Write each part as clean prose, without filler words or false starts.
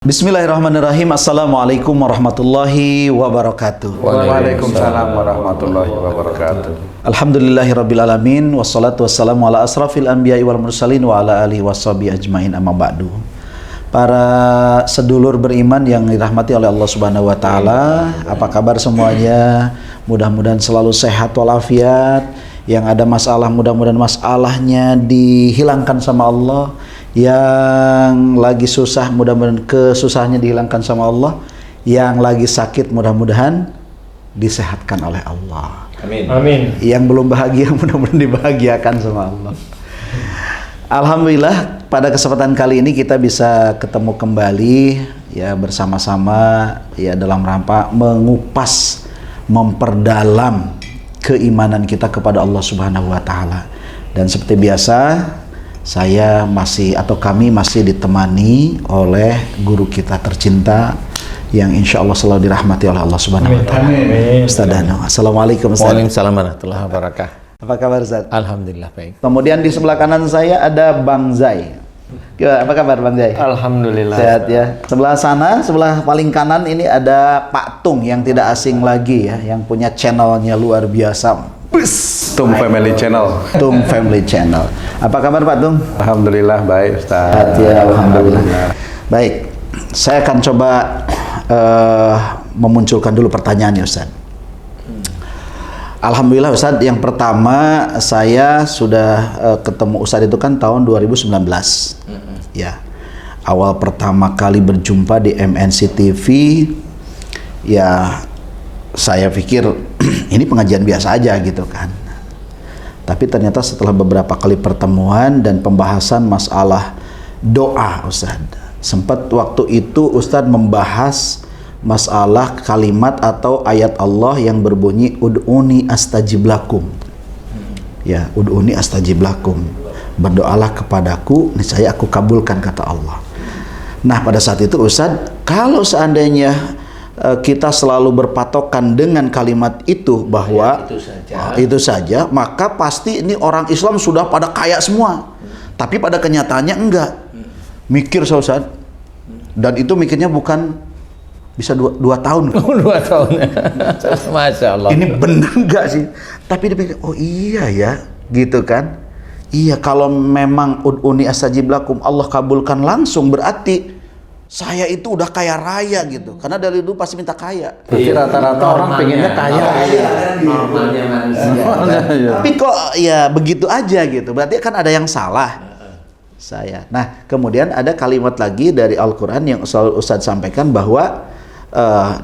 Bismillahirrahmanirrahim. Assalamualaikum warahmatullahi wabarakatuh. Waalaikumsalam warahmatullahi wabarakatuh. Alhamdulillahirrabbilalamin. Wassalatu wassalamu ala asrafil anbiya'i wal mursalin wa ala alihi washabihi ajmain, amma ba'du. Para sedulur beriman yang dirahmati oleh Allah Subhanahu wa taala, apa kabar semuanya? Mudah-mudahan selalu sehat walafiat. Yang ada masalah, mudah-mudahan masalahnya dihilangkan sama Allah. Yang lagi susah, mudah-mudahan kesusahannya dihilangkan sama Allah. Yang lagi sakit, mudah-mudahan disehatkan oleh Allah. Amin. Amin. Yang belum bahagia, mudah-mudahan dibahagiakan sama Allah. Alhamdulillah, pada kesempatan kali ini kita bisa ketemu kembali ya bersama-sama ya dalam rangka mengupas, memperdalam keimanan kita kepada Allah Subhanahu wa taala. Dan seperti biasa, saya masih atau kami masih ditemani oleh guru kita tercinta yang insya Allah selalu dirahmati oleh Allah Subhanahu wa taala. Ustaz Danu. Assalamualaikum Ustaz. Waalaikumsalam warahmatullahi wabarakatuh. Apa kabar Ustaz? Alhamdulillah baik. Kemudian di sebelah kanan saya ada Bang Zai. Gimana, apa kabar Bang Zai? Alhamdulillah. Sehat ya. Sebelah sana, sebelah paling kanan ini ada Pak Tung yang tidak asing lagi ya, yang punya channelnya luar biasa. Tung Family Channel. Tung Family Channel. Apa kabar Pak Tung? Alhamdulillah baik Ustaz. Sehat ya, alhamdulillah. Baik, saya akan coba memunculkan dulu pertanyaannya Ustaz. Alhamdulillah Ustaz, yang pertama saya sudah ketemu Ustaz itu kan tahun 2019. Ya. Awal pertama kali berjumpa di MNC TV, ya saya pikir ini pengajian biasa aja gitu kan. Tapi ternyata setelah beberapa kali pertemuan dan pembahasan masalah doa Ustaz, sempat waktu itu Ustaz membahas masalah kalimat atau ayat Allah yang berbunyi ud'uni astajib lakum. Ya, ud'uni astajib lakum. Berdoalah kepadaku, niscaya aku kabulkan, kata Allah. Nah, pada saat itu Ustaz, kalau seandainya kita selalu berpatokan dengan kalimat itu bahwa itu saja, maka pasti ini orang Islam sudah pada kaya semua. Tapi pada kenyataannya enggak. Mikir Ustaz. Dan itu mikirnya bukan bisa dua tahun. 2 tahun. Masya Allah. Ini benar nggak sih? Tapi dia pikir, oh iya ya, gitu kan? Iya, kalau memang ud'uni astajib lakum, Allah kabulkan langsung, berarti saya itu udah kaya raya gitu. Karena dari dulu pasti minta kaya. Berarti rata-rata orang pengennya kaya. Normalnya manusia. Tapi kok ya begitu aja gitu. Berarti kan ada yang salah. Saya. Nah, kemudian ada kalimat lagi dari Al-Quran yang selalu Ustadz sampaikan bahwa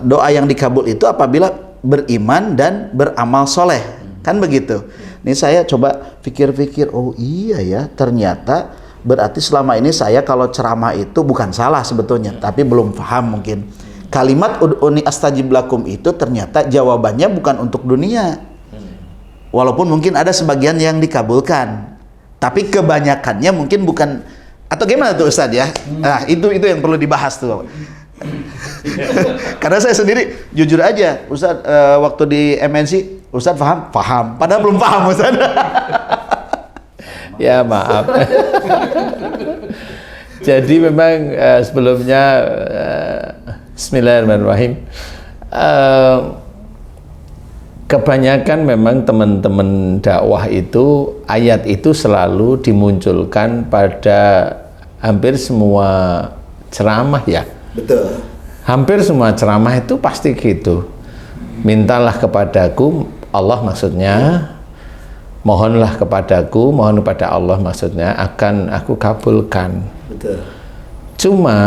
doa yang dikabul itu apabila beriman dan beramal soleh, kan begitu. Ini saya coba pikir-pikir, oh iya ya, ternyata berarti selama ini saya kalau ceramah itu bukan salah sebetulnya, tapi belum paham mungkin. Kalimat ud'uni astajib lakum itu ternyata jawabannya bukan untuk dunia, walaupun mungkin ada sebagian yang dikabulkan, tapi kebanyakannya mungkin bukan. Atau gimana tuh Ustadz ya? Nah, itu yang perlu dibahas tuh. Karena saya sendiri jujur aja Ustadz, waktu di MNC Ustadz paham, padahal belum paham Ustadz. Ya maaf. Jadi memang sebelumnya Bismillahirrahmanirrahim, kebanyakan memang teman-teman dakwah itu ayat itu selalu dimunculkan pada hampir semua ceramah ya. Betul. Hampir semua ceramah itu pasti gitu. Mintalah kepadaku, Allah maksudnya, mohonlah kepadaku, mohon kepada Allah maksudnya, akan aku kabulkan. Betul. Cuma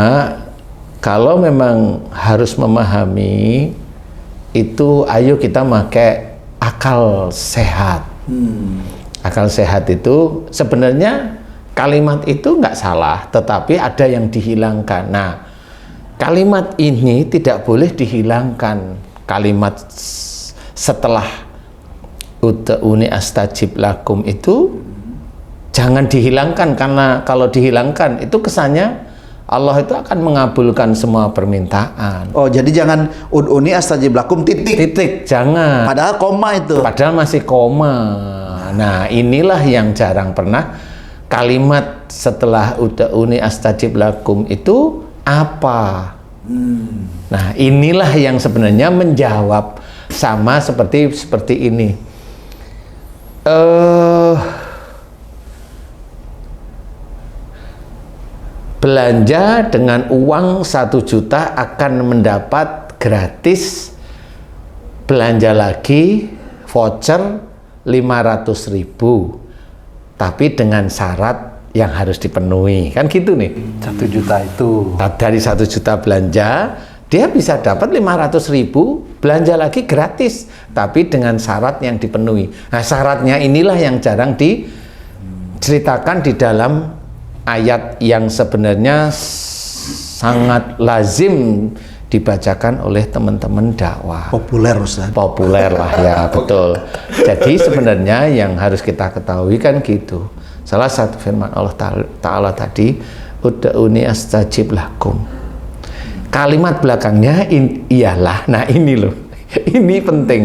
kalau memang harus memahami itu, ayo kita pakai akal sehat. Akal sehat itu sebenarnya kalimat itu nggak salah, tetapi ada yang dihilangkan. Nah, kalimat ini tidak boleh dihilangkan. Kalimat setelah ud'uni astajib lakum itu jangan dihilangkan, karena kalau dihilangkan itu kesannya Allah itu akan mengabulkan semua permintaan. Oh, jadi jangan ud'uni astajib lakum titik. Jangan. Padahal koma itu. Padahal masih koma. Nah, inilah yang jarang pernah kalimat setelah ud'uni astajib lakum itu apa? Nah, inilah yang sebenarnya menjawab sama seperti ini. Belanja dengan uang 1 juta akan mendapat gratis belanja lagi voucher 500.000, tapi dengan syarat yang harus dipenuhi, kan gitu nih. 1 juta itu Dari 1 juta belanja, dia bisa dapat 500.000 belanja lagi gratis, tapi dengan syarat yang dipenuhi. Nah, syaratnya inilah yang jarang diceritakan di dalam ayat yang sebenarnya sangat lazim dibacakan oleh teman-teman dakwah. Populer, Ustaz. Populer lah ya, betul. Jadi sebenarnya yang harus kita ketahui kan gitu. Salah satu firman Allah Ta'ala tadi, ud'uni astajib lakum. Kalimat belakangnya iyalah. Nah, ini loh. Ini penting.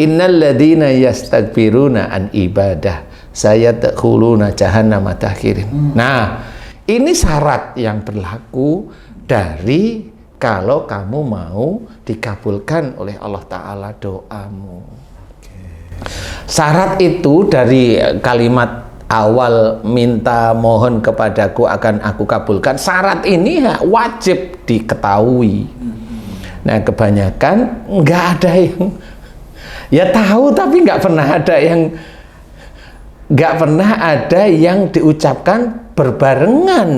Innal ladzina yastakbiruna an ibadah sayadkhuluna jahannama dakhirin. Nah, ini syarat yang berlaku dari kalau kamu mau dikabulkan oleh Allah Ta'ala doamu. Syarat itu dari kalimat awal, minta mohon kepadaku akan aku kabulkan. Syarat ini wajib diketahui. Nah, kebanyakan nggak ada yang ya tahu, tapi nggak pernah ada yang diucapkan berbarengan,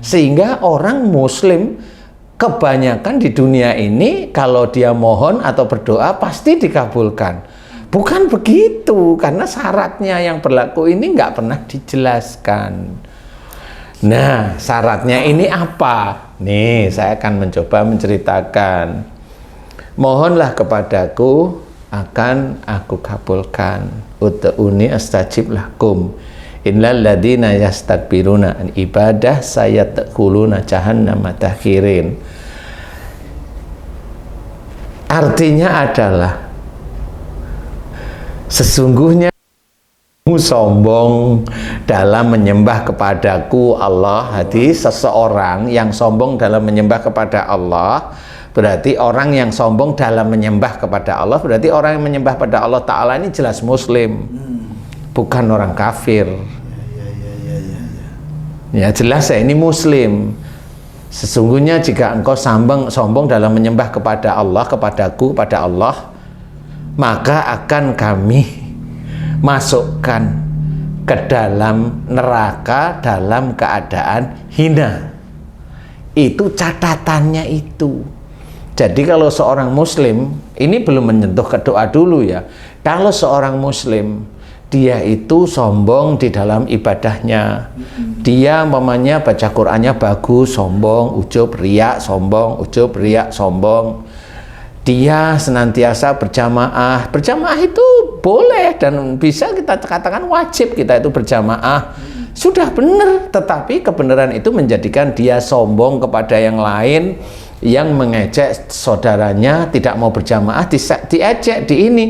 sehingga orang Muslim kebanyakan di dunia ini kalau dia mohon atau berdoa pasti dikabulkan. Bukan begitu, karena syaratnya yang berlaku ini nggak pernah dijelaskan. Nah, syaratnya ini apa? Nih, saya akan mencoba menceritakan. Mohonlah kepadaku akan aku kabulkan. Ud'uni astajib lakum. Innal ladzina yastakbiruna an ibadah sayadkhuluna jahannama dakhirin. Artinya adalah sesungguhnya kamu sombong dalam menyembah kepadaku Allah. Hadis seseorang yang sombong dalam menyembah kepada Allah, berarti orang yang sombong dalam menyembah kepada Allah, berarti orang yang menyembah pada Allah Ta'ala ini jelas Muslim, bukan orang kafir. Ya jelas ya, ini Muslim. Sesungguhnya jika engkau sombong dalam menyembah kepada Allah, kepadaku, pada Allah, maka akan kami masukkan ke dalam neraka dalam keadaan hina. Itu catatannya itu. Jadi kalau seorang Muslim, ini belum menyentuh ke doa dulu ya. Kalau seorang Muslim, dia itu sombong di dalam ibadahnya. Dia umpamanya baca Qur'annya bagus, sombong, ujub, riak, sombong, ujub, riak, sombong. Dia senantiasa berjamaah. Berjamaah itu boleh dan bisa kita katakan wajib kita itu berjamaah. Sudah benar, tetapi kebenaran itu menjadikan dia sombong kepada yang lain, yang mengejek saudaranya, tidak mau berjamaah, diejek, di ini.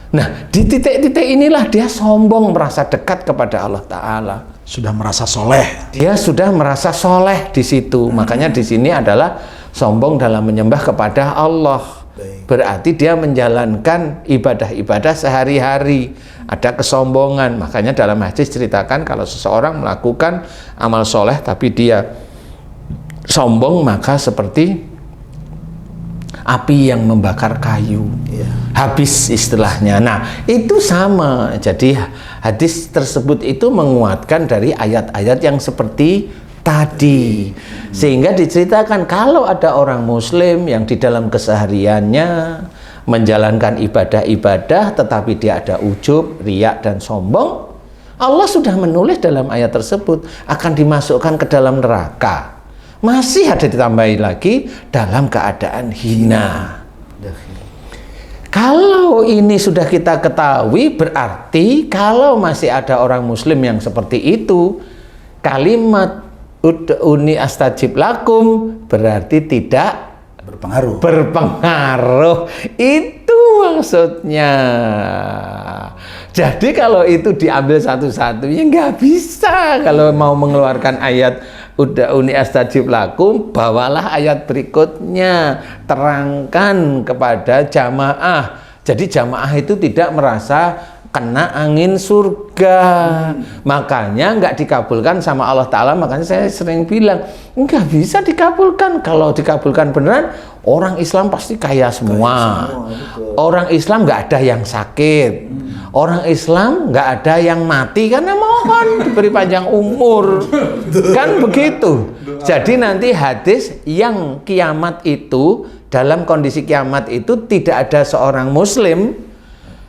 Nah, di titik-titik inilah dia sombong, merasa dekat kepada Allah Ta'ala. Sudah merasa soleh. Dia sudah merasa soleh di situ. Makanya di sini adalah sombong dalam menyembah kepada Allah. Berarti dia menjalankan ibadah-ibadah sehari-hari. Ada kesombongan. Makanya dalam hadis ceritakan kalau seseorang melakukan amal soleh tapi dia sombong, maka seperti api yang membakar kayu, habis istilahnya. Nah, itu sama. Jadi hadis tersebut itu menguatkan dari ayat-ayat yang seperti tadi. Sehingga diceritakan kalau ada orang Muslim yang di dalam kesehariannya menjalankan ibadah-ibadah tetapi dia ada ujub, riak dan sombong, Allah sudah menulis dalam ayat tersebut akan dimasukkan ke dalam neraka. Masih ada ditambahi lagi dalam keadaan hina. Kalau ini sudah kita ketahui, berarti kalau masih ada orang Muslim yang seperti itu, kalimat ud'uni astajib lakum berarti tidak berpengaruh. Itu maksudnya. Jadi kalau itu diambil satu-satu, ya nggak bisa kalau mau mengeluarkan ayat ud'uni astajib lakum, bawalah ayat berikutnya, terangkan kepada jamaah. Jadi jamaah itu tidak merasa kena angin surga, makanya nggak dikabulkan sama Allah Ta'ala. Makanya saya sering bilang nggak bisa dikabulkan. Kalau dikabulkan beneran, orang Islam pasti kaya semua, orang Islam nggak ada yang sakit, orang Islam nggak ada yang mati karena mohon diberi panjang umur, kan begitu. Jadi nanti hadis yang kiamat itu, dalam kondisi kiamat itu tidak ada seorang muslim.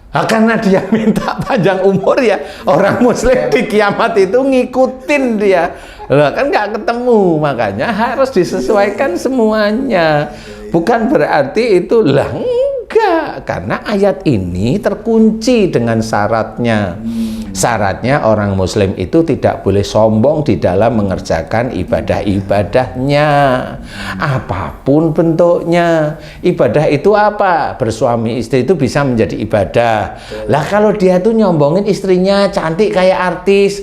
Nah, karena dia minta panjang umur ya, orang muslim di kiamat itu ngikutin dia. Lah kan nggak ketemu, makanya harus disesuaikan semuanya. Bukan berarti itu lah, enggak, karena ayat ini terkunci dengan syaratnya. Syaratnya orang muslim itu tidak boleh sombong di dalam mengerjakan ibadah-ibadahnya, apapun bentuknya. Ibadah itu apa? Bersuami istri itu bisa menjadi ibadah. Lah kalau dia tuh nyombongin istrinya cantik kayak artis,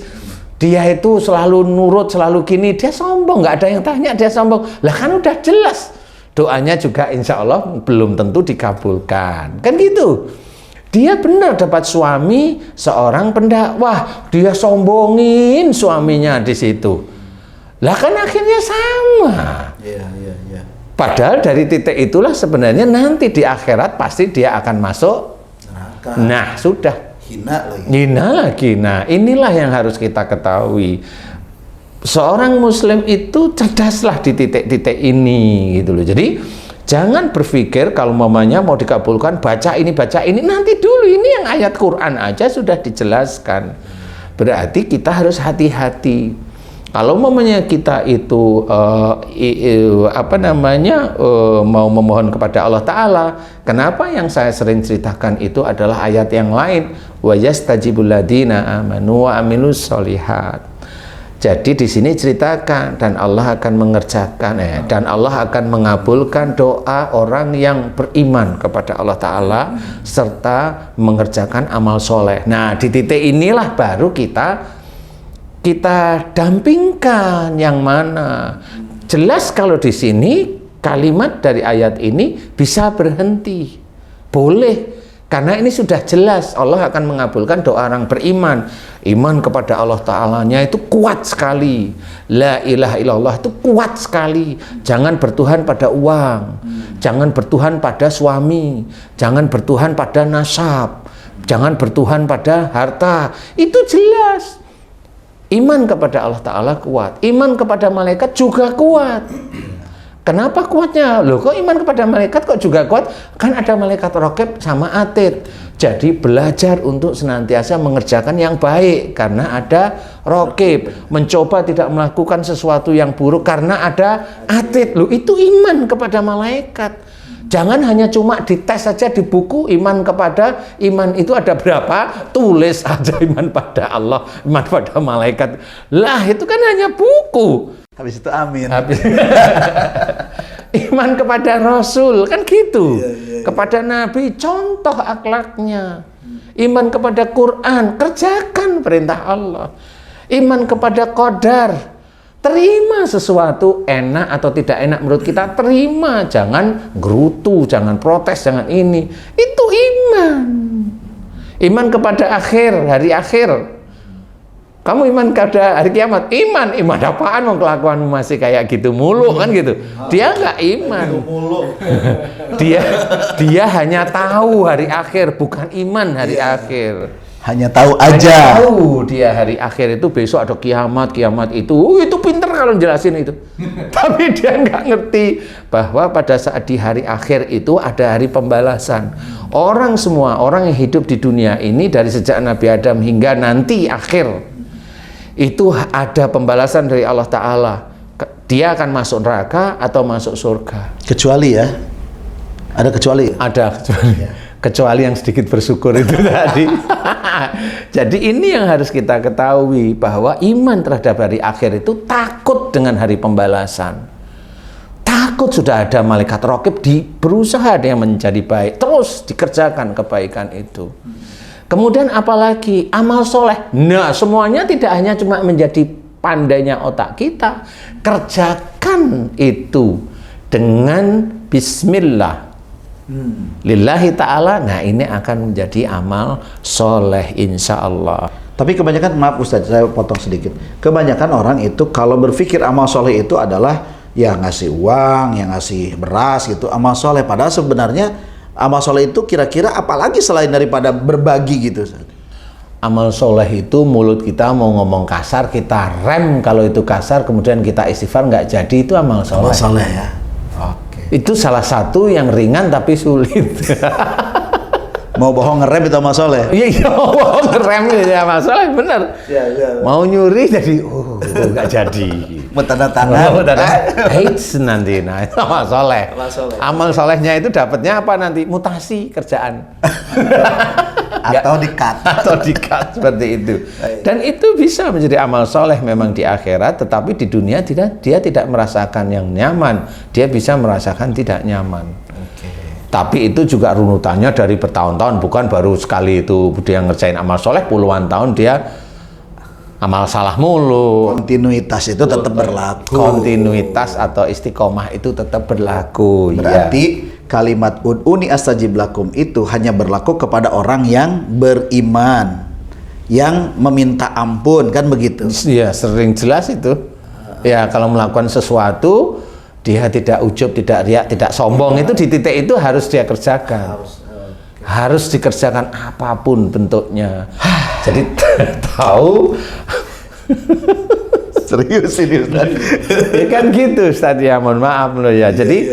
dia itu selalu nurut, selalu gini, dia sombong, nggak ada yang tanya, dia sombong. Lah kan udah jelas, doanya juga insya Allah belum tentu dikabulkan, kan gitu. Dia benar dapat suami seorang pendakwah, dia sombongin suaminya di situ. Lah kan akhirnya sama. Iya. Padahal dari titik itulah sebenarnya nanti di akhirat pasti dia akan masuk neraka. Nah, sudah. Hina lagi. Nah, inilah yang harus kita ketahui. Seorang muslim itu cerdaslah di titik-titik ini gitu loh. Jadi jangan berpikir kalau mamanya mau dikabulkan baca ini nanti dulu, ini yang ayat Quran aja sudah dijelaskan. Berarti kita harus hati-hati. Kalau mamanya kita itu mau memohon kepada Allah Ta'ala, kenapa yang saya sering ceritakan itu adalah ayat yang lain, wa yastajibul ladina amanu wa amilus sholihat. Jadi di sini ceritakan, dan Allah akan mengerjakan dan Allah akan mengabulkan doa orang yang beriman kepada Allah Ta'ala serta mengerjakan amal soleh. Nah, di titik inilah baru kita dampingkan yang mana. Jelas kalau di sini kalimat dari ayat ini bisa berhenti, boleh, karena ini sudah jelas Allah akan mengabulkan doa orang beriman. Iman kepada Allah Ta'alanya itu kuat sekali, la ilaha illallah itu kuat sekali. Jangan bertuhan pada uang, jangan bertuhan pada suami, jangan bertuhan pada nasab, jangan bertuhan pada harta. Itu jelas. Iman kepada Allah Ta'ala kuat, iman kepada malaikat juga kuat. Kenapa kuatnya? Loh, kok iman kepada malaikat kok juga kuat? Kan ada malaikat raqib sama atid. Jadi belajar untuk senantiasa mengerjakan yang baik karena ada raqib. Mencoba tidak melakukan sesuatu yang buruk karena ada atid. Loh, itu iman kepada malaikat. Jangan hanya cuma dites saja di buku iman itu ada berapa, tulis aja iman pada Allah, iman pada malaikat. Lah, itu kan hanya buku. Habis itu amin. Iman kepada Rasul kan gitu. Kepada Nabi, contoh akhlaknya. Iman kepada Quran, kerjakan perintah Allah. Iman kepada qadar, terima sesuatu enak atau tidak enak menurut kita, terima, jangan gerutu, jangan protes, jangan ini. Itu iman. Iman kepada hari akhir. Kamu iman kepada hari kiamat? Iman apaan? Mau kelakuanmu masih kayak gitu mulu kan gitu. Dia nggak iman. dia hanya tahu hari akhir, bukan iman hari akhir. Hanya tahu aja. Tahu dia hari akhir itu besok ada kiamat itu pinter kalau jelasin itu. Tapi dia nggak ngerti bahwa pada saat di hari akhir itu ada hari pembalasan. Semua orang yang hidup di dunia ini dari sejak Nabi Adam hingga nanti akhir itu ada pembalasan dari Allah Ta'ala. Dia akan masuk neraka atau masuk surga. Kecuali ya, ada kecuali. Ada kecuali. Kecuali yang sedikit bersyukur itu tadi. Jadi ini yang harus kita ketahui, bahwa iman terhadap hari akhir itu takut dengan hari pembalasan. Takut sudah ada malaikat raqib, berusaha dia menjadi baik, terus dikerjakan kebaikan itu. Kemudian apalagi amal soleh. Nah, semuanya tidak hanya cuma menjadi pandainya otak kita, kerjakan itu dengan bismillah. Lillahi ta'ala. Nah, ini akan menjadi amal soleh insya Allah. Tapi kebanyakan, maaf Ustadz, saya potong sedikit. Kebanyakan orang itu kalau berpikir amal soleh itu adalah ya ngasih uang, yang ngasih beras gitu, amal soleh. Padahal sebenarnya amal soleh itu kira-kira apalagi selain daripada berbagi gitu. Amal soleh itu mulut kita mau ngomong kasar, kita rem kalau itu kasar, kemudian kita istighfar nggak jadi, itu amal soleh. Amal soleh ya. Oke. Itu salah satu yang ringan tapi sulit. Mau bohong ngerem itu amal soleh. Iya, bohong ngerem itu amal soleh, bener. Iya. Mau nyuri jadi, nggak jadi. Mau tanda tangan. Hates nanti, nah itu amal soleh. Amal soleh. Amal solehnya itu dapatnya apa nanti? Mutasi kerjaan. Atau di-cut. Atau di-cut seperti itu. Dan itu bisa menjadi amal soleh memang di akhirat, tetapi di dunia dia tidak merasakan yang nyaman. Dia bisa merasakan tidak nyaman. Tapi itu juga runutannya dari bertahun-tahun, bukan baru sekali itu dia ngerjain amal soleh, puluhan tahun dia amal salah mulu. Kontinuitas itu tetap berlaku. Kontinuitas atau istiqomah itu tetap berlaku. Berarti kalimat ud'uni astajib lakum itu hanya berlaku kepada orang yang beriman, yang meminta ampun, kan begitu? Iya, sering jelas itu. Ya, kalau melakukan sesuatu dia tidak ujub, tidak riak, tidak sombong, itu di titik itu harus dia kerjakan. Harus dikerjakan apapun bentuknya. Jadi tahu. Serius ini Ustaz. Ya kan gitu Ustaz, ya mohon maaf loh ya. Jadi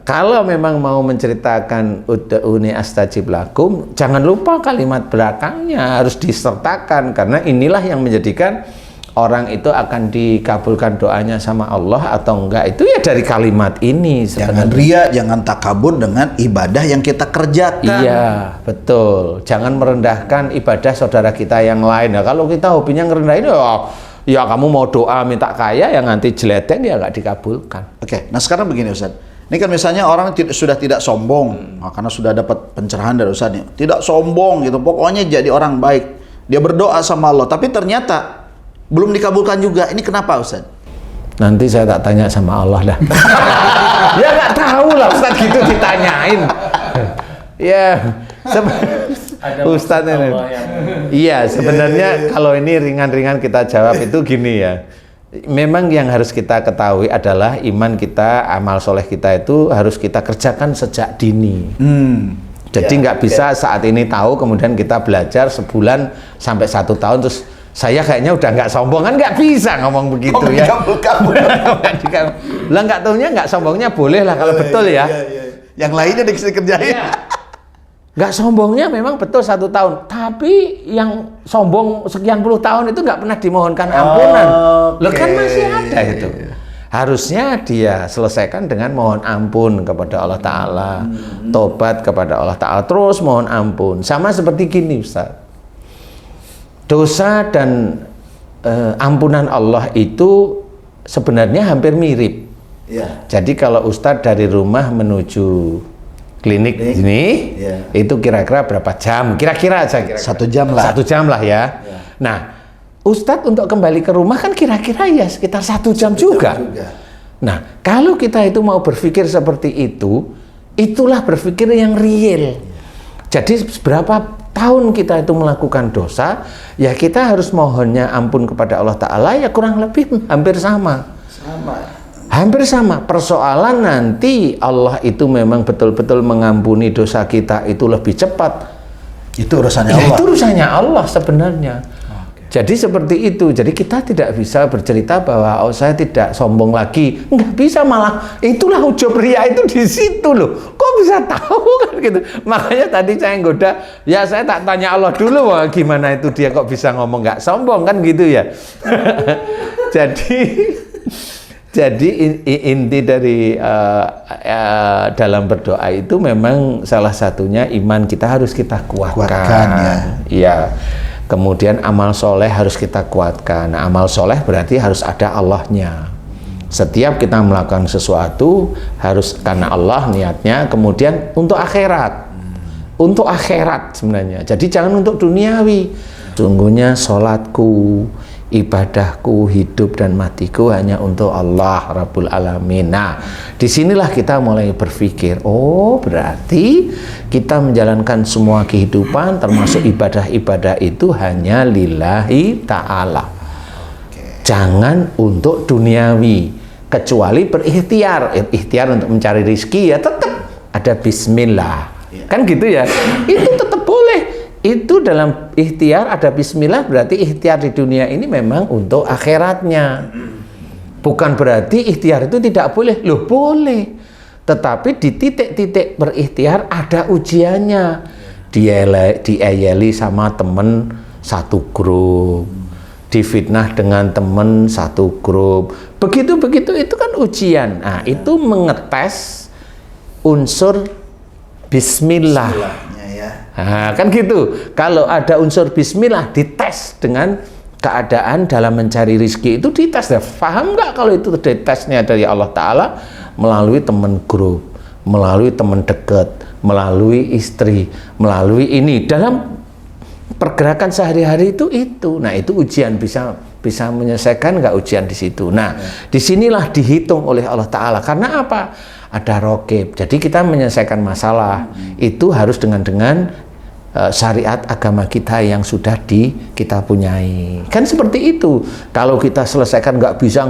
kalau memang mau menceritakan ud'uni astajib lakum, jangan lupa kalimat belakangnya harus disertakan, karena inilah yang menjadikan orang itu akan dikabulkan doanya sama Allah atau enggak, itu ya dari kalimat ini sebenarnya. Jangan ria, jangan takabur dengan ibadah yang kita kerjakan. Iya, betul. Jangan merendahkan ibadah saudara kita yang lain. Nah, kalau kita hobinya ngerendahin, ya kamu mau doa minta kaya, yang nanti jeledeng ya nggak dikabulkan. Oke, nah sekarang begini Ustaz. Ini kan misalnya orang sudah tidak sombong, karena sudah dapat pencerahan dari Ustaz nih. Tidak sombong gitu, pokoknya jadi orang baik. Dia berdoa sama Allah, tapi ternyata belum dikabulkan juga. Ini kenapa Ustaz? Nanti saya tak tanya sama Allah dah. Ya nggak tahu lah Ustaz, gitu ditanyain. Ya, Ustaz ini. Iya, sebenarnya kalau ini ringan-ringan kita jawab itu gini ya. Memang yang harus kita ketahui adalah iman kita, amal soleh kita itu harus kita kerjakan sejak dini. Jadi nggak bisa saat ini tahu kemudian kita belajar sebulan sampai 1 tahun terus saya kayaknya udah nggak sombong, kan nggak bisa ngomong begitu ya. Lah nggak taunya nggak sombongnya boleh lah kalau betul ya. Yang lainnya dikasih kerjain. Nggak sombongnya memang betul 1 tahun, tapi yang sombong sekian puluh tahun itu nggak pernah dimohonkan ampunan. Loh kan masih ada itu. Harusnya dia selesaikan dengan mohon ampun kepada Allah Ta'ala, tobat kepada Allah Ta'ala, terus mohon ampun. Sama seperti gini Ustaz, dosa dan ampunan Allah itu sebenarnya hampir mirip. Jadi kalau Ustadz dari rumah menuju klinik ini, itu kira-kira berapa jam? Kira-kira aja. 1 jam lah. 1 jam lah ya. Nah, Ustadz untuk kembali ke rumah kan kira-kira ya sekitar 1 jam juga. Nah, kalau kita itu mau berpikir seperti itu, itulah berpikir yang real. Jadi berapa tahun kita itu melakukan dosa, ya kita harus mohonnya ampun kepada Allah Ta'ala ya kurang lebih hampir sama. Hampir sama. Persoalan nanti Allah itu memang betul-betul mengampuni dosa kita itu lebih cepat. Itu urusannya Allah. Itu urusannya Allah sebenarnya. Jadi seperti itu. Jadi kita tidak bisa bercerita bahwa saya tidak sombong lagi. Nggak bisa, malah itulah ujub ria itu di situ loh. Kok bisa tahu kan gitu. Makanya tadi saya goda, ya saya tak tanya Allah dulu wah, gimana itu dia kok bisa ngomong nggak sombong kan gitu ya. Jadi inti dari dalam berdoa itu memang salah satunya iman kita harus kita kuatkan ya. Iya. Kemudian amal soleh harus kita kuatkan. Nah, amal soleh berarti harus ada Allahnya. Setiap kita melakukan sesuatu harus karena Allah niatnya, kemudian untuk akhirat. Untuk akhirat sebenarnya. Jadi jangan untuk duniawi. Sungguhnya sholatku, ibadahku, hidup dan matiku hanya untuk Allah Rabbul Alamin. Nah, disinilah kita mulai berpikir, oh berarti kita menjalankan semua kehidupan termasuk ibadah-ibadah itu hanya lillahi ta'ala. Jangan untuk duniawi, kecuali berikhtiar. Ikhtiar untuk mencari rizki ya tetap ada bismillah. Kan gitu ya, itu tetap boleh. Itu dalam ikhtiar ada bismillah, berarti ikhtiar di dunia ini memang untuk akhiratnya. Bukan berarti ikhtiar itu tidak boleh. Loh boleh, tetapi di titik-titik berikhtiar ada ujiannya. Diayeli sama temen satu grup, difitnah dengan temen satu grup, begitu itu kan ujian. Nah itu mengetes unsur bismillah. Nah, kan gitu. Kalau ada unsur bismillah dites dengan keadaan dalam mencari rizki itu dites. Paham nggak kalau itu ditesnya dari Allah Ta'ala melalui teman grup, melalui teman dekat, melalui istri, melalui ini dalam pergerakan sehari-hari itu. Nah itu ujian, bisa menyelesaikan nggak ujian di situ. Nah disinilah dihitung oleh Allah Ta'ala. Karena apa? Ada rokib. Jadi kita menyelesaikan masalah itu harus dengan syariat agama kita yang sudah kita punyai. Kan seperti itu. Kalau kita selesaikan nggak bisa,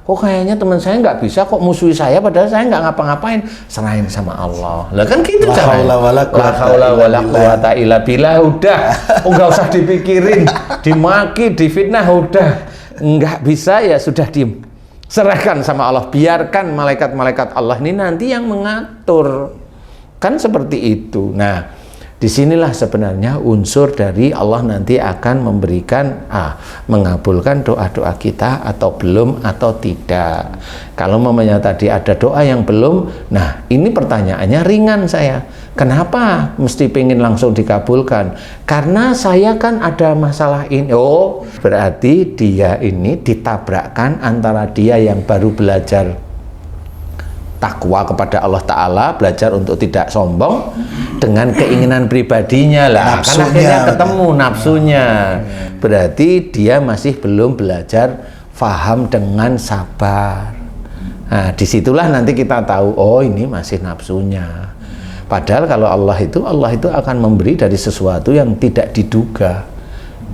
kok kayaknya teman saya nggak bisa, kok musuhi saya padahal saya nggak ngapa-ngapain, serahin sama Allah. Lah kan gitu caranya. La haula wala quwata illa billah. Udah, nggak usah dipikirin, dimaki, difitnah, udah nggak bisa ya sudah diem. Serahkan sama Allah, biarkan malaikat-malaikat Allah ini nanti yang mengatur. Kan seperti itu. Nah, disinilah sebenarnya unsur dari Allah nanti akan memberikan, mengabulkan doa-doa kita atau belum atau tidak. Kalau mamanya tadi ada doa yang belum, nah ini pertanyaannya ringan saya. Kenapa mesti pengen langsung dikabulkan? Karena saya kan ada masalah ini. Oh, berarti dia ini ditabrakkan antara dia yang baru belajar takwa kepada Allah Ta'ala, belajar untuk tidak sombong, dengan keinginan pribadinya lah. Kan akhirnya ketemu nafsunya. Berarti dia masih belum belajar faham dengan sabar. Nah, disitulah nanti kita tahu, oh ini masih nafsunya. Padahal kalau Allah itu akan memberi dari sesuatu yang tidak diduga.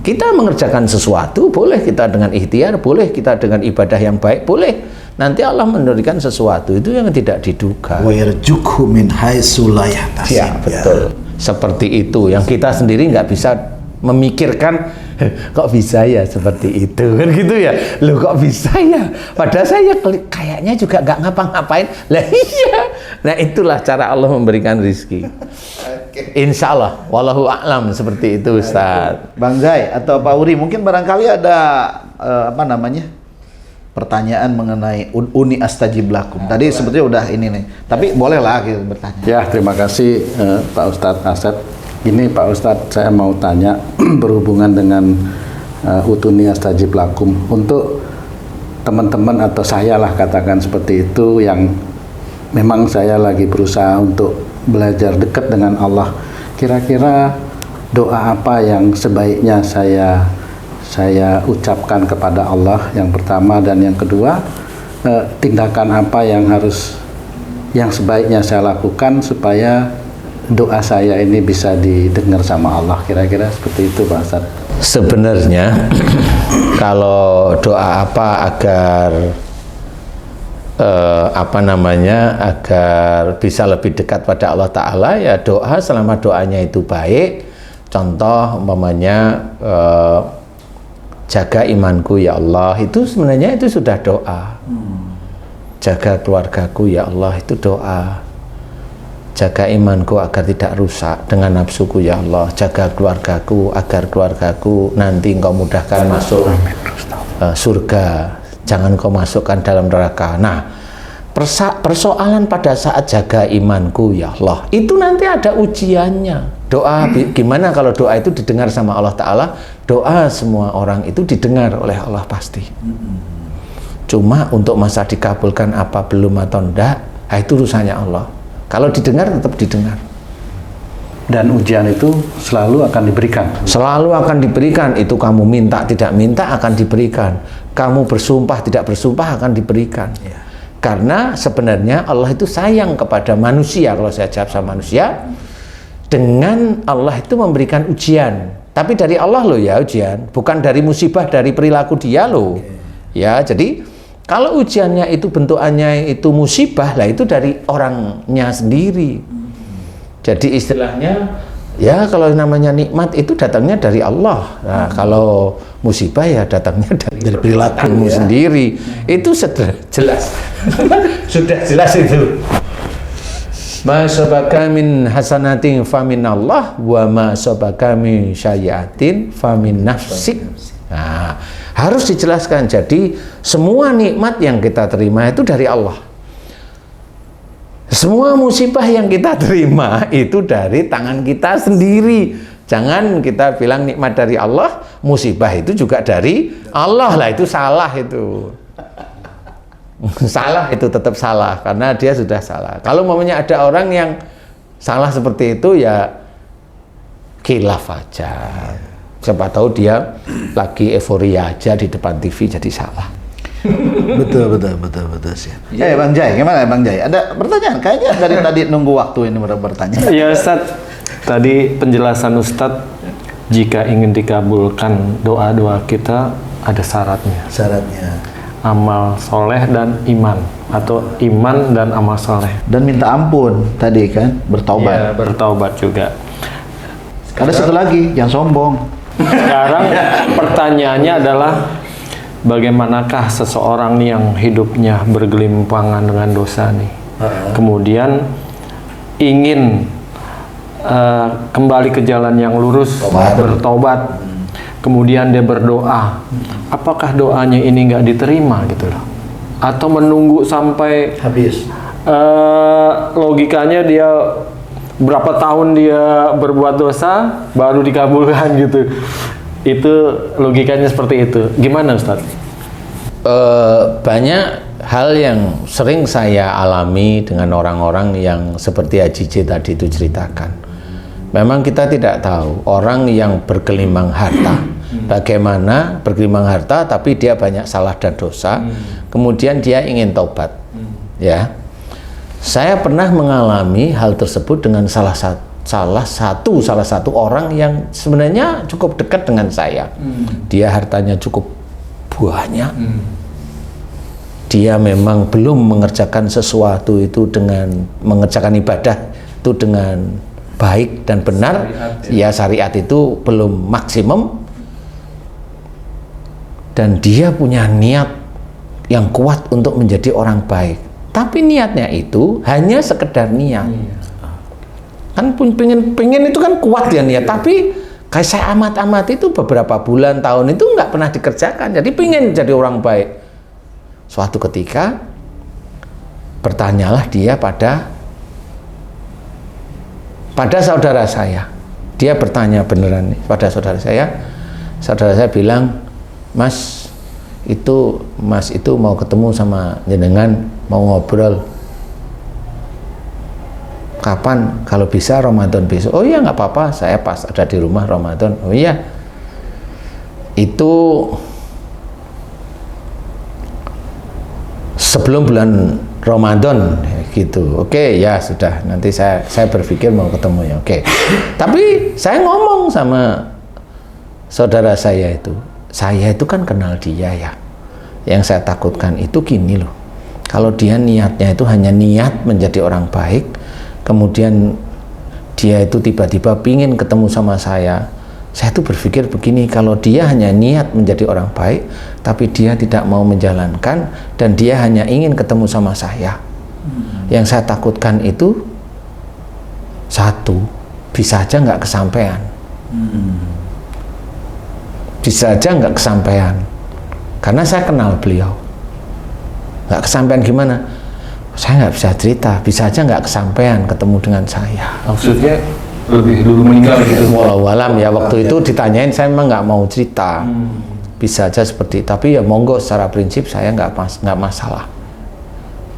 Kita mengerjakan sesuatu, boleh kita dengan ikhtiar, boleh kita dengan ibadah yang baik, boleh. Nanti Allah memberikan sesuatu itu yang tidak diduga. Wa yarzuqhu min haitsu la yahtasib. Ya, betul. Seperti itu yang kita sendiri nggak bisa memikirkan, kok bisa ya seperti itu kan gitu ya. Loh kok bisa ya? Padahal saya kayaknya juga nggak ngapa-ngapain. Lah iya. Nah itulah cara Allah memberikan rizki. Insya Allah, wallahu a'lam, seperti itu Ustaz. Bang Zai atau Pak Uri, mungkin barangkali ada pertanyaan mengenai uni astajib lakum. Tadi sebetulnya udah ini nih, tapi bolehlah kita bertanya. Ya, terima kasih Pak Ustadz Asep. Ini Pak Ustadz, saya mau tanya berhubungan dengan utuni astajib lakum. Untuk teman-teman atau saya lah katakan seperti itu, yang memang saya lagi berusaha untuk belajar dekat dengan Allah. Kira-kira doa apa yang sebaiknya saya ucapkan kepada Allah yang pertama, dan yang kedua tindakan apa yang sebaiknya saya lakukan supaya doa saya ini bisa didengar sama Allah. Kira-kira seperti itu Pak Ustadz. Sebenarnya kalau doa apa agar agar bisa lebih dekat pada Allah Ta'ala, ya doa selama doanya itu baik. Contoh umpamanya jaga imanku ya Allah, itu sebenarnya itu sudah doa. Jaga keluargaku ya Allah, itu doa. Jaga imanku agar tidak rusak dengan nafsuku ya Allah. Jaga keluargaku agar keluargaku nanti Engkau mudahkan masuk surga, jangan Kau masukkan dalam neraka. Nah, persoalan pada saat jaga imanku ya Allah, itu nanti ada ujiannya. Doa gimana kalau doa itu didengar sama Allah Ta'ala? Doa semua orang itu didengar oleh Allah pasti. Cuma untuk masa dikabulkan apa belum atau enggak, itu urusannya Allah. Kalau didengar tetap didengar. dan ujian itu selalu akan diberikan. Selalu akan diberikan. Itu kamu minta tidak minta akan diberikan. Kamu bersumpah tidak bersumpah akan diberikan. Karena sebenarnya Allah itu sayang kepada manusia. Kalau saya jawab sama manusia, dengan Allah itu memberikan ujian. Tapi dari Allah loh ya ujian, bukan dari musibah, dari perilaku dia loh. Ya, jadi kalau ujiannya itu bentukannya itu musibah, lah itu dari orangnya sendiri. Jadi istilahnya, ya kalau namanya nikmat itu datangnya dari Allah. Nah, kalau musibah ya datangnya dari perilakumu sendiri. Itu sudah jelas. Sudah jelas itu. Ma sabaka min hasanatin famin Allah wa ma sabaka min sayyiatin famin nafsik. Nah, harus dijelaskan. Jadi semua nikmat yang kita terima itu dari Allah. Semua musibah yang kita terima itu dari tangan kita sendiri. Jangan kita bilang nikmat dari Allah, musibah itu juga dari Allah. Lah itu salah itu. Salah itu tetap salah karena dia sudah salah. Kalau umpamanya ada orang yang salah seperti itu ya khilaf aja. Siapa tahu dia lagi euforia aja di depan TV jadi salah. Betul sih. Ya, Bang Jai, gimana Bang Jai? Ada pertanyaan? Kayaknya dari tadi nunggu waktu ini bertanya. Ya Ustadz, tadi penjelasan Ustadz, jika ingin dikabulkan doa-doa kita ada syaratnya. Syaratnya. Amal soleh dan iman, atau iman dan amal soleh. Dan minta ampun tadi kan, bertaubat. Ya, bertaubat juga. Ada satu lagi yang sombong. Sekarang pertanyaannya adalah, bagaimanakah seseorang nih yang hidupnya bergelimpangan dengan dosa nih, kemudian ingin kembali ke jalan yang lurus, bertobat, kemudian dia berdoa, apakah doanya ini nggak diterima gitu loh, atau menunggu sampai Habis. Logikanya dia berapa tahun dia berbuat dosa baru dikabulkan gitu. Itu logikanya seperti itu. Gimana Ustadz? Banyak hal yang sering saya alami dengan orang-orang yang seperti Haji J tadi itu ceritakan. Memang kita tidak tahu orang yang bergelimang harta, bagaimana bergelimang harta tapi dia banyak salah dan dosa, kemudian dia ingin taubat. Ya, saya pernah mengalami hal tersebut dengan salah satu orang yang sebenarnya cukup dekat dengan saya. Dia hartanya cukup banyak. Dia memang belum mengerjakan sesuatu itu dengan mengerjakan ibadah itu dengan baik dan benar. Ya, syariat itu belum maksimum. Dan dia punya niat yang kuat untuk menjadi orang baik. Tapi niatnya itu hanya sekedar niat. Kan pengen itu kan kuat ya niat, tapi kayak saya amat itu beberapa bulan tahun itu nggak pernah dikerjakan. Jadi pengen jadi orang baik. Suatu ketika bertanyalah dia pada saudara saya. Dia bertanya beneran nih pada saudara saya. Saudara saya bilang, Mas itu mau ketemu sama jenengan, mau ngobrol. Kapan? Kalau bisa Ramadan besok. Oh iya nggak apa-apa, saya pas ada di rumah Ramadan. Oh iya, itu sebelum bulan Ramadan gitu. Oke, ya sudah, nanti saya berpikir mau ketemu ya. Oke. Tapi saya ngomong sama saudara saya itu kan kenal dia ya. Yang saya takutkan itu gini loh. Kalau dia niatnya itu hanya niat menjadi orang baik, kemudian dia itu tiba-tiba pingin ketemu sama saya tuh berpikir begini, kalau dia hanya niat menjadi orang baik tapi dia tidak mau menjalankan dan dia hanya ingin ketemu sama saya, yang saya takutkan itu satu, bisa aja nggak kesampaian. Bisa aja nggak kesampaian karena saya kenal beliau. Nggak kesampaian gimana? Saya nggak bisa cerita, bisa aja nggak kesampaian ketemu dengan saya. Maksudnya lebih dulu meninggal gitu. Walau alam ya, waktu itu ditanyain saya memang nggak mau cerita. Bisa aja seperti, tapi ya monggo, secara prinsip saya nggak masalah.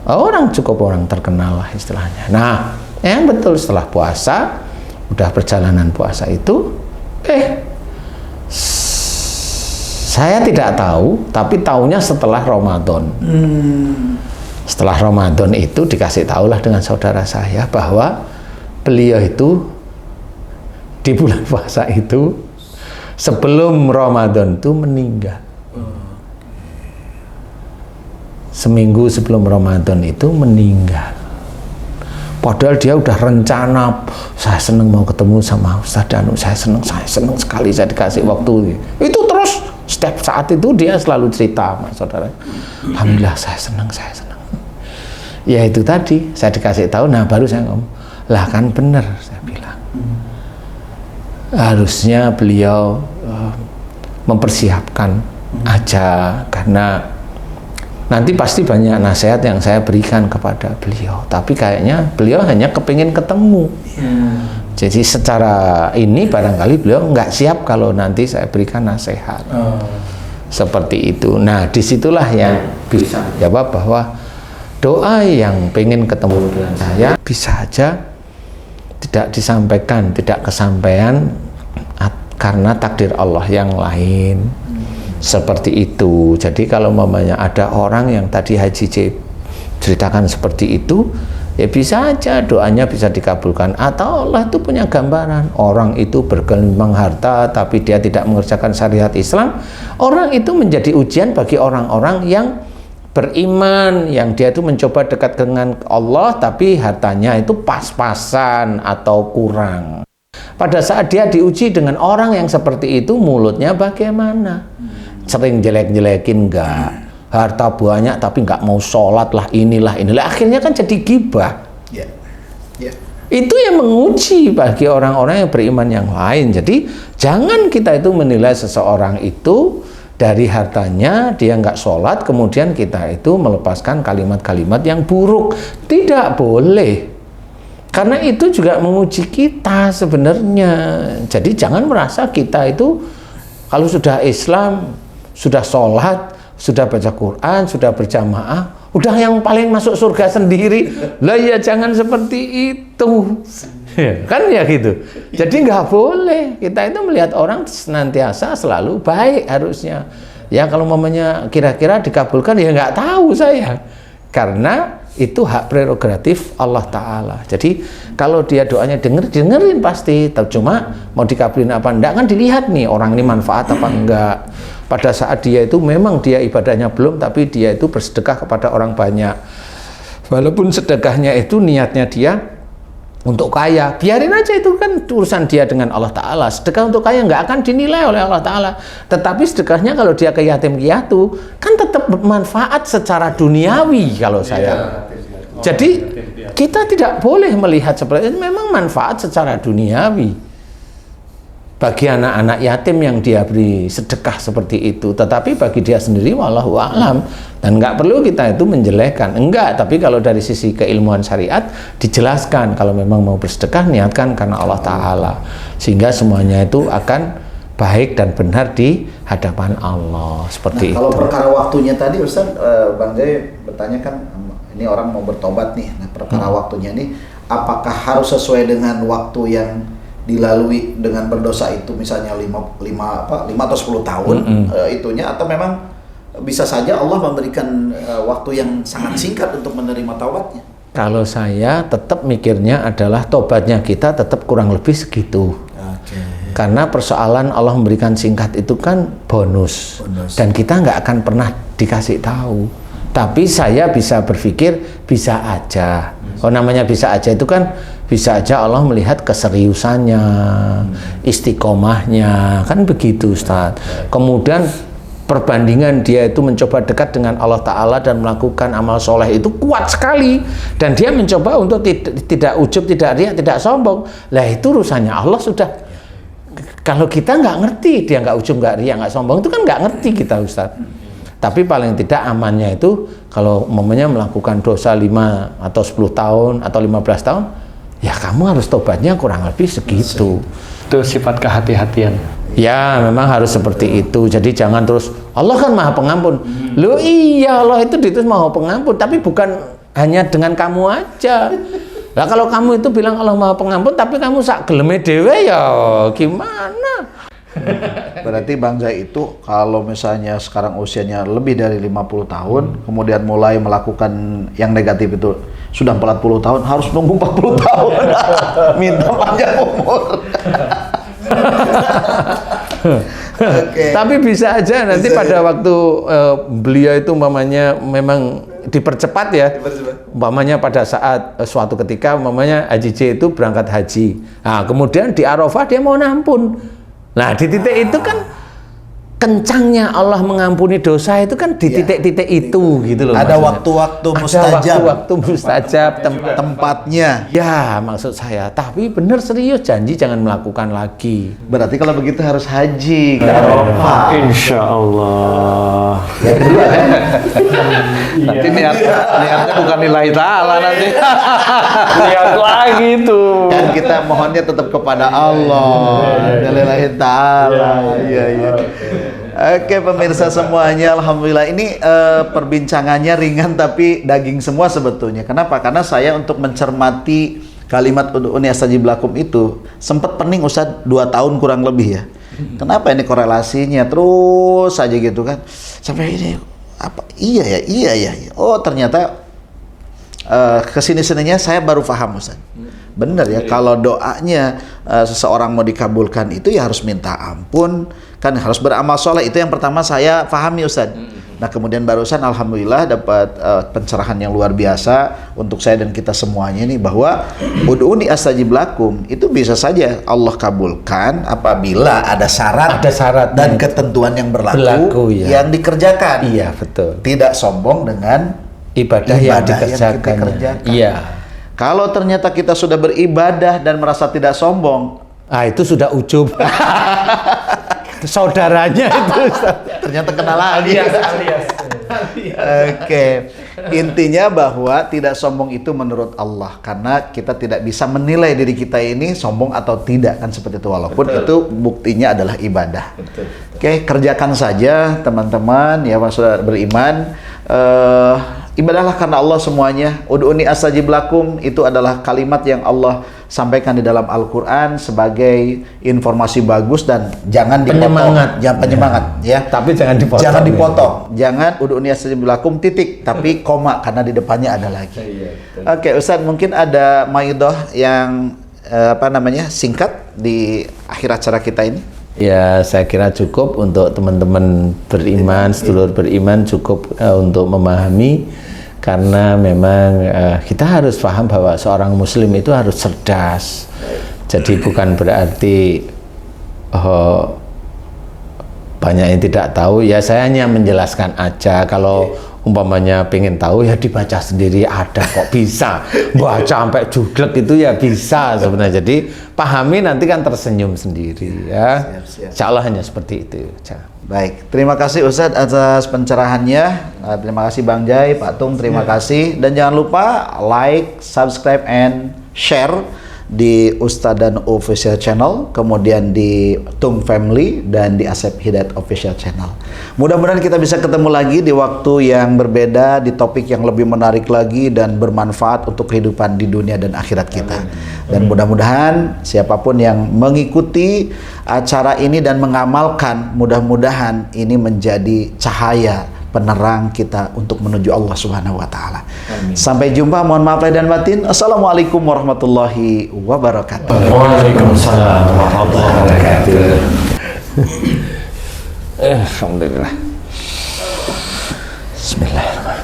Orang terkenal lah istilahnya. Nah, yang betul setelah puasa udah perjalanan puasa itu, saya tidak tahu, tapi tahunya setelah Ramadan. Setelah Ramadan itu dikasih tahulah dengan saudara saya bahwa beliau itu di bulan puasa itu sebelum Ramadan itu meninggal. Seminggu sebelum Ramadan itu meninggal. Padahal dia udah rencana, saya seneng mau ketemu sama Ustaz Danu, saya seneng sekali saya dikasih waktu. Itu terus setiap saat itu dia selalu cerita sama saudara. Alhamdulillah saya seneng. Ya itu tadi saya dikasih tahu, nah baru saya ngomong, lah kan bener saya bilang. Harusnya beliau mempersiapkan aja, karena nanti pasti banyak nasihat yang saya berikan kepada beliau, tapi kayaknya beliau hanya kepingin ketemu. Jadi secara ini barangkali beliau nggak siap kalau nanti saya berikan nasihat. Seperti itu. Nah disitulah yang bisa jawab bahwa doa yang pengen ketemu dengan saya bisa aja tidak disampaikan, tidak kesampaian karena takdir Allah yang lain. Seperti itu. Jadi kalau mamanya ada orang yang tadi Haji C ceritakan seperti itu, ya bisa aja doanya bisa dikabulkan. Atau Allah itu punya gambaran, orang itu bergelimang harta tapi dia tidak mengerjakan syariat Islam. Orang itu menjadi ujian bagi orang-orang yang beriman, yang dia itu mencoba dekat dengan Allah tapi hartanya itu pas-pasan atau kurang. Pada saat dia diuji dengan orang yang seperti itu, mulutnya bagaimana? Sering jelek-jelekin enggak, harta banyak tapi enggak mau sholat lah, inilah, akhirnya kan jadi gibah. Itu yang menguji bagi orang-orang yang beriman yang lain. Jadi jangan kita itu menilai seseorang itu dari hartanya, dia enggak sholat, kemudian kita itu melepaskan kalimat-kalimat yang buruk. Tidak boleh, karena itu juga menguji kita sebenarnya. Jadi jangan merasa kita itu kalau sudah Islam, sudah sholat, sudah baca Quran, sudah berjamaah, udah yang paling masuk surga sendiri. Lah ya jangan seperti itu. Kan ya gitu. Jadi nggak boleh. Kita itu melihat orang senantiasa selalu baik harusnya. Ya kalau mamanya kira-kira dikabulkan ya nggak tahu saya. Karena itu hak prerogatif Allah Ta'ala. Jadi kalau dia doanya dengerin pasti. Cuma mau dikabulin apa enggak kan dilihat nih orang ini manfaat apa enggak. Pada saat dia itu memang dia ibadahnya belum, tapi dia itu bersedekah kepada orang banyak. Walaupun sedekahnya itu niatnya dia untuk kaya, biarin aja, itu kan urusan dia dengan Allah Ta'ala. Sedekah untuk kaya nggak akan dinilai oleh Allah Ta'ala. Tetapi sedekahnya kalau dia ke yatim piatu kan tetap bermanfaat secara duniawi kalau saya. Jadi kita tidak boleh melihat seperti itu, memang manfaat secara duniawi bagi anak-anak yatim yang dia beri sedekah seperti itu. Tetapi bagi dia sendiri wallahu a'lam, dan nggak perlu kita itu menjelekkan, enggak. Tapi kalau dari sisi keilmuan syariat dijelaskan kalau memang mau bersedekah niatkan karena Allah Ta'ala, sehingga semuanya itu akan baik dan benar di hadapan Allah. Seperti itu. Kalau perkara waktunya tadi Ustaz, Bang Jai bertanya kan, ini orang mau bertobat nih, nah perkara waktunya ini apakah harus sesuai dengan waktu yang dilalui dengan berdosa itu, misalnya 5 atau 10 tahun itunya, atau memang bisa saja Allah memberikan waktu yang sangat singkat untuk menerima taubatnya? Kalau saya tetap mikirnya adalah tobatnya kita tetap kurang lebih segitu. Karena persoalan Allah memberikan singkat itu kan bonus. Dan kita nggak akan pernah dikasih tahu. Tapi saya bisa berpikir bisa aja. Oh, namanya bisa aja itu kan bisa aja Allah melihat keseriusannya, istiqomahnya, kan begitu Ustaz. Kemudian perbandingan dia itu mencoba dekat dengan Allah Ta'ala dan melakukan amal soleh itu kuat sekali, dan dia mencoba untuk tidak ujub, tidak riak, tidak sombong. Lah itu urusannya Allah sudah. Kalau kita nggak ngerti, dia nggak ujub, nggak riak, nggak sombong, itu kan nggak ngerti kita Ustaz. Tapi paling tidak amannya itu kalau umpamanya melakukan dosa 5 atau 10 tahun atau 15 tahun, ya kamu harus tobatnya kurang lebih segitu. Itu sifat kehati-hatian. Ya memang harus seperti itu. Jadi jangan terus, Allah kan maha pengampun. Loh iya, Allah itu maha pengampun, tapi bukan hanya dengan kamu aja. Lah kalau kamu itu bilang Allah Maha Pengampun tapi kamu sak geleme dhewe ya gimana? Berarti Bang Zai itu kalau misalnya sekarang usianya lebih dari 50 tahun, kemudian mulai melakukan yang negatif itu sudah 40 tahun, harus nunggu 40 tahun. Minta panjang umur. Okay. Tapi bisa aja nanti pada waktu beliau itu umpamanya memang dipercepat ya. Umpamanya pada saat suatu ketika umpamanya Haji J itu berangkat haji. Nah, kemudian di Arafah dia mau ampun. Nah, di titik itu kan kencangnya Allah mengampuni dosa itu kan di titik-titik itu gitu loh. Ada maksudnya. waktu-waktu mustajab. Ada waktu-waktu mustajab tempatnya. Ya, maksud saya. Tapi benar serius janji jangan melakukan lagi. Berarti kalau begitu harus haji ke Arafah. Insya Allah. Ya kedua kan? Nanti niatnya bukan lillahi ta'ala nanti. Lihat lagi tuh. Kan kita mohonnya tetap kepada Allah. Lillahi ta'ala. Iya, iya. Oke pemirsa semuanya, alhamdulillah ini perbincangannya ringan tapi daging semua sebetulnya. Kenapa? Karena saya untuk mencermati kalimat ud'uni astajib lakum itu sempat pening Ustadz 2 tahun kurang lebih ya. Kenapa ini korelasinya terus saja gitu kan? Sampai ini apa? Iya ya. Oh ternyata kesini-sininya saya baru paham Ustadz. Bener ya, kalau doanya seseorang mau dikabulkan itu ya harus minta ampun, kan harus beramal soleh. Itu yang pertama saya pahami Ustadz. Nah kemudian barusan alhamdulillah dapat pencerahan yang luar biasa untuk saya dan kita semuanya nih, bahwa ud'uni astajib lakum itu bisa saja Allah kabulkan apabila ada syarat dan ketentuan yang berlaku ya. yang dikerjakan. Iya betul. Tidak sombong dengan ibadah yang dikerjakan. Iya. Kalau ternyata kita sudah beribadah dan merasa tidak sombong, itu sudah ujub. Saudaranya itu ternyata kenal lagi. Alias. Oke. Intinya bahwa tidak sombong itu menurut Allah, karena kita tidak bisa menilai diri kita ini sombong atau tidak kan seperti itu, walaupun itu buktinya adalah ibadah. Oke, kerjakan saja teman-teman ya, sudah beriman. Ibadahlah karena Allah semuanya. Ud'uni astajib lakum itu adalah kalimat yang Allah sampaikan di dalam Al-Quran sebagai informasi bagus dan jangan dipotong. Jangan penyemangat ya. Tapi jangan dipotong. Jangan dipotong. Jangan ud'uni astajib lakum titik, tapi koma karena di depannya ada lagi. Oke, Ustaz mungkin ada maidoh yang singkat di akhir acara kita ini. Ya, saya kira cukup untuk teman-teman beriman, sedulur beriman, cukup untuk memahami, karena memang kita harus paham bahwa seorang muslim itu harus cerdas. Jadi bukan berarti banyak yang tidak tahu, ya saya hanya menjelaskan aja. Kalau umpamanya pengen tahu ya dibaca sendiri, ada kok, bisa baca sampai judlek itu ya bisa sebenarnya. Jadi pahami nanti kan tersenyum sendiri ya. Insya Allah hanya seperti itu. Baik, terima kasih Ustadz atas pencerahannya. Terima kasih Bang Jai, Pak Tung, terima kasih. Dan jangan lupa like, subscribe, and share di Ustadz dan Official Channel, kemudian di Tung Family dan di Asep Hidayat Official Channel. Mudah-mudahan kita bisa ketemu lagi di waktu yang berbeda, di topik yang lebih menarik lagi dan bermanfaat untuk kehidupan di dunia dan akhirat kita. Dan mudah-mudahan siapapun yang mengikuti acara ini dan mengamalkan, mudah-mudahan ini menjadi cahaya penerang kita untuk menuju Allah Subhanahu wa taala. Sampai jumpa, mohon maaf lahir dan batin. Assalamualaikum warahmatullahi wabarakatuh. Waalaikumsalam warahmatullahi wabarakatuh. Alhamdulillah. Bismillahirrahmanirrahim.